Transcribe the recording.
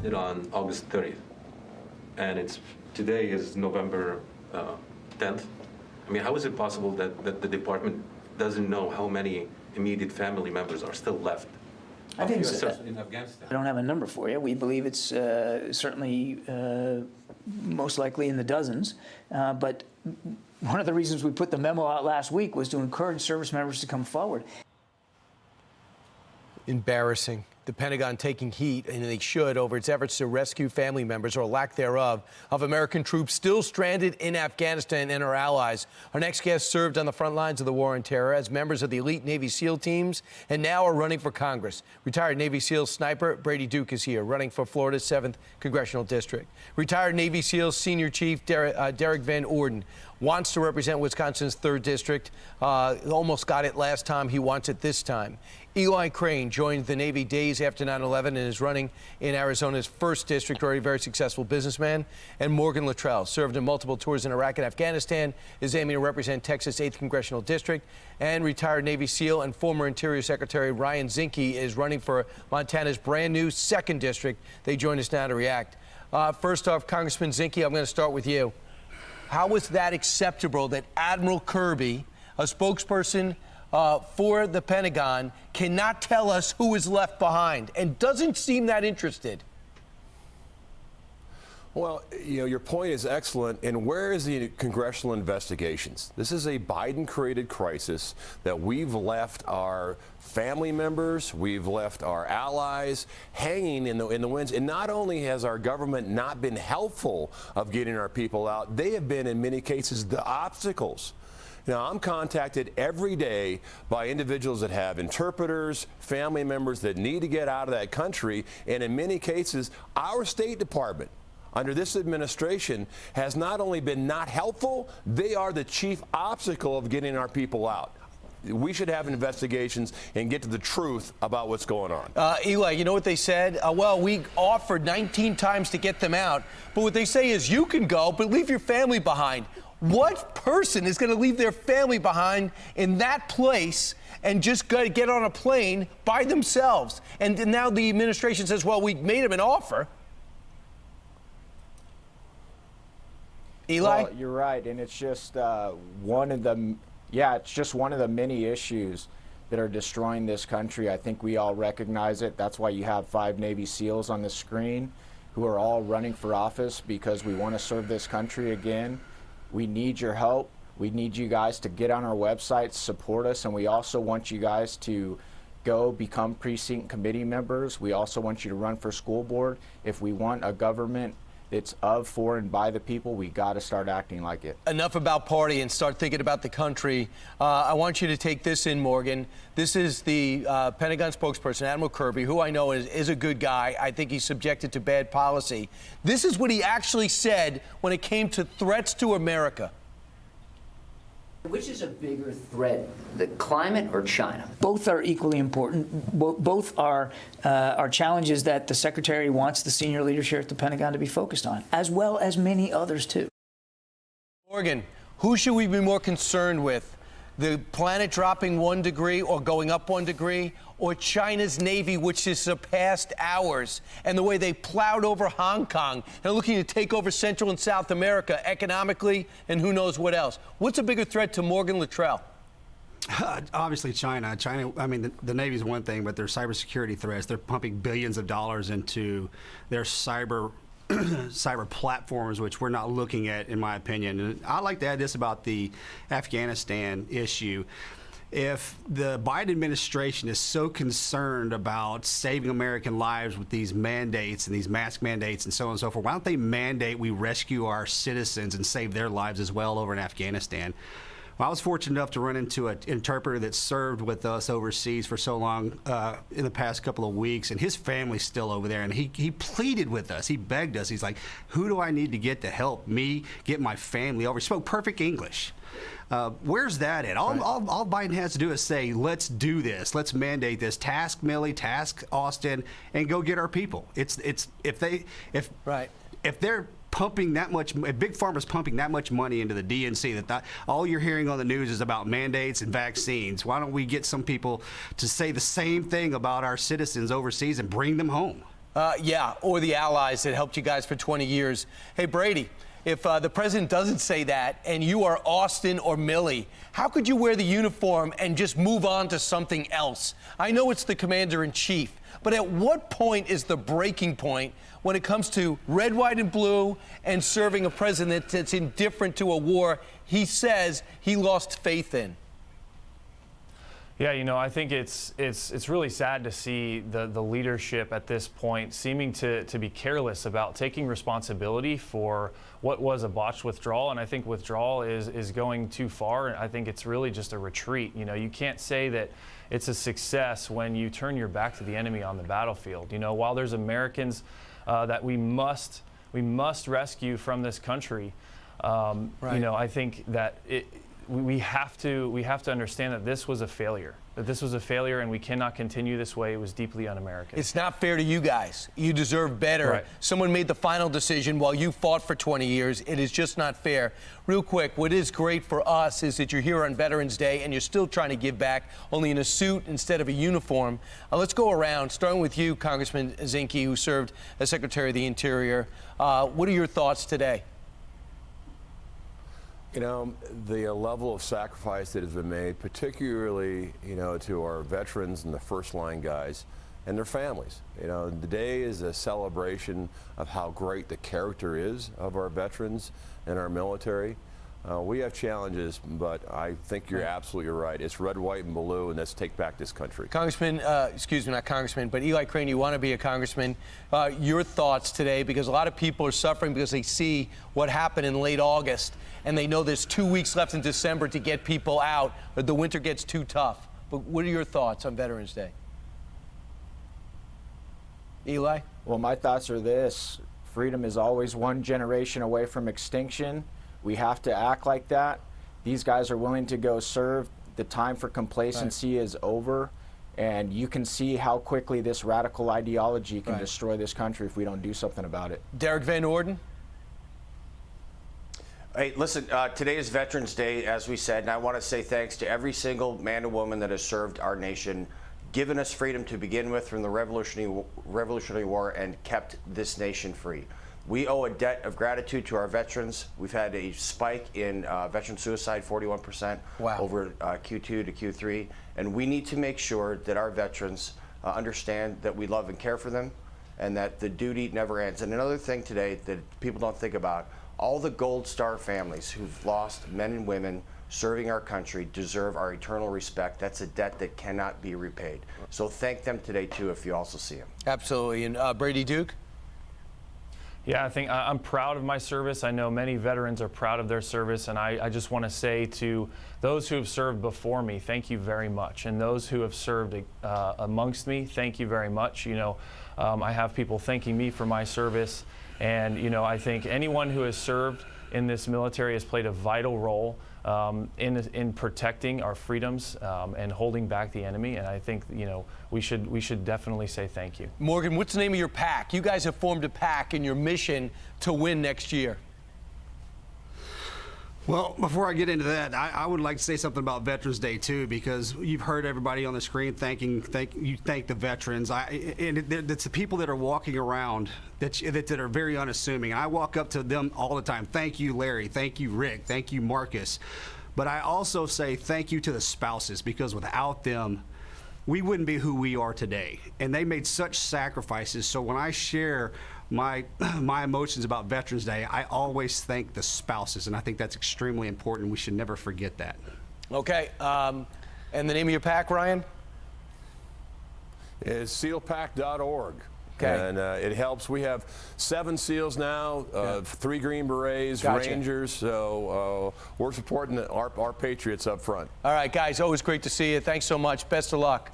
it on August 30th, and today is November 10th. I mean, how is it possible that the department doesn't know how many immediate family members are still left I think in Afghanistan? I don't have a number for you. We believe it's certainly most likely in the dozens. But one of the reasons we put the memo out last week was to encourage service members to come forward. Embarrassing. The Pentagon taking heat, and they should, over its efforts to rescue family members, or lack thereof, of American troops still stranded in Afghanistan and our allies. Our next guest served on the front lines of the war on terror as members of the elite Navy SEAL teams and now are running for Congress. Retired Navy SEAL sniper Brady Duke is here, running for Florida's 7th Congressional District. Retired Navy SEAL Senior Chief Derek Van Orden wants to represent Wisconsin's 3rd District. Almost got it last time. He wants it this time. Eli Crane joined the Navy days after 9/11 and is running in Arizona's 1st District, already a very successful businessman. And Morgan Luttrell served in multiple tours in Iraq and Afghanistan, is aiming to represent Texas' 8th Congressional District. And retired Navy SEAL and former Interior Secretary Ryan Zinke is running for Montana's brand new 2nd District. They join us now to react. First off, Congressman Zinke, I'm going to start with you. How was that acceptable that Admiral Kirby, a spokesperson for the Pentagon, cannot tell us who is left behind and doesn't seem that interested? Well, your point is excellent. And where is the congressional investigations? This is a Biden-created crisis that we've left our family members, we've left our allies hanging in the winds. And not only has our government not been helpful of getting our people out, they have been, in many cases, the obstacles. Now, I'm contacted every day by individuals that have interpreters, family members that need to get out of that country. And in many cases, our State Department, under this administration, has not only been not helpful, they are the chief obstacle of getting our people out. We should have investigations and get to the truth about what's going on. Eli, you know what they said? Well, we offered 19 times to get them out. But what they say is you can go, but leave your family behind. What person is going to leave their family behind in that place and just get on a plane by themselves? And now the administration says, well, we made them an offer. Eli? Well, you're right, and it's just one of the, it's just one of the many issues that are destroying this country. I think we all recognize it. That's why you have 5 Navy SEALs on the screen who are all running for office, because we want to serve this country again. We need your help. We need you guys to get on our website, support us, and we also want you guys to go become precinct committee members. We also want you to run for school board. If we want a government that's of, for, and by the people, we got to start acting like it. Enough about party and start thinking about the country. I want you to take this in, Morgan. This is the Pentagon spokesperson, Admiral Kirby, who I know is a good guy. I think he's subjected to bad policy. This is what he actually said when it came to threats to America. Which is a bigger threat, the climate or China? Both are equally important. Both are challenges that the Secretary wants the senior leadership at the Pentagon to be focused on, as well as many others, too. Morgan, who should we be more concerned with? The planet dropping 1 degree or going up 1 degree, or China's Navy, which has surpassed ours, and the way they plowed over Hong Kong and are looking to take over Central and South America economically and who knows what else? What's a bigger threat to Morgan Luttrell? Obviously, China. I mean, the Navy is one thing, but their cybersecurity threats, they're pumping billions of dollars into their cyber platforms, which we're not looking at, in my opinion. And I'd like to add this about the Afghanistan issue. If the Biden administration is so concerned about saving American lives with these mandates and these mask mandates and so on and so forth, why don't they mandate we rescue our citizens and save their lives as well over in Afghanistan? Well, I was fortunate enough to run into an interpreter that served with us overseas for so long in the past couple of weeks, and his family's still over there, and he pleaded with us. He begged us. He's like, who do I need to get to help me get my family over? He spoke perfect English. Where's that at? All Biden has to do is say, let's do this. Let's mandate this. Task Milley, task Austin, and go get our people. If they're pumping that much, Big Pharma's pumping that much money into the DNC that all you're hearing on the news is about mandates and vaccines. Why don't we get some people to say the same thing about our citizens overseas and bring them home? Yeah, or the allies that helped you guys for 20 years. Hey, Brady, if the president doesn't say that and you are Austin or Milley, how could you wear the uniform and just move on to something else? I know it's the commander-in-chief, but at what point is the breaking point when it comes to red, white, and blue and serving a president that's indifferent to a war he says he lost faith in? Yeah, you know, I think it's really sad to see the leadership at this point seeming to be careless about taking responsibility for what was a botched withdrawal. And I think withdrawal is going too far. And I think it's really just a retreat. You know, you can't say that it's a success when you turn your back to the enemy on the battlefield. You know, while there's Americans that we must rescue from this country, Right. you know, I think that we have to understand that this was a failure. And we cannot continue this way. It was deeply un-American. It's not fair to you guys. You deserve better. Right. Someone made the final decision while you fought for 20 years. It is just not fair. Real quick, what is great for us is that you're here on Veterans Day and you're still trying to give back, only in a suit instead of a uniform. Let's go around, starting with you, Congressman Zinke, who served as Secretary of the Interior. What are your thoughts today? You know, the level of sacrifice that has been made, particularly, you know, to our veterans and the first line guys and their families. You know, the day is a celebration of how great the character is of our veterans and our military. We have challenges, but I think you're absolutely right. It's red, white, and blue, and let's take back this country. Congressman, excuse me, not Congressman, but Eli Crane, you want to be a congressman. Your thoughts today, because a lot of people are suffering because they see what happened in late August, and they know there's 2 weeks left in December to get people out, but the winter gets too tough. But what are your thoughts on Veterans Day? Eli? Well, my thoughts are this. Freedom is always one generation away from extinction. We have to act like that. These guys are willing to go serve. The time for complacency is over. And you can see how quickly this radical ideology can destroy this country if we don't do something about it. Derek Van Orden? Hey, listen, today is Veterans Day, as we said, and I want to say thanks to every single man and woman that has served our nation, given us freedom to begin with from the Revolutionary War, and kept this nation free. We owe a debt of gratitude to our veterans. We've had a spike in veteran suicide, 41% over Q2 to Q3. And we need to make sure that our veterans understand that we love and care for them and that the duty never ends. And another thing today that people don't think about, all the Gold Star families who've lost men and women serving our country deserve our eternal respect. That's a debt that cannot be repaid. So thank them today, too, if you also see them. Absolutely. And Brady Duke? Yeah, I think I'm proud of my service. I know many veterans are proud of their service, and I just want to say to those who have served before me, thank you very much. And those who have served amongst me, thank you very much. You know, I have people thanking me for my service, and you know, I think anyone who has served in this military has played a vital role in protecting our freedoms and holding back the enemy. And I think, you know, we should definitely say thank you. Morgan, what's the name of your PAC? You guys have formed a PAC in your mission to win next year. Well, before I get into that, I would like to say something about Veterans Day too, because you've heard everybody on the screen thank the veterans. It's the people that are walking around that are very unassuming. I walk up to them all the time. Thank you, Larry. Thank you, Rick. Thank you, Marcus. But I also say thank you to the spouses, because without them, we wouldn't be who we are today. And they made such sacrifices. So when I share my emotions about Veterans Day, I always thank the spouses, and I think that's extremely important. We should never forget that. Okay, and the name of your PAC, Ryan? It's sealpack.org. Okay. And it helps. We have 7 SEALs now, 3 Green Berets, Gotcha. Rangers. So we're supporting our patriots up front. All right, guys, always great to see you. Thanks so much. Best of luck.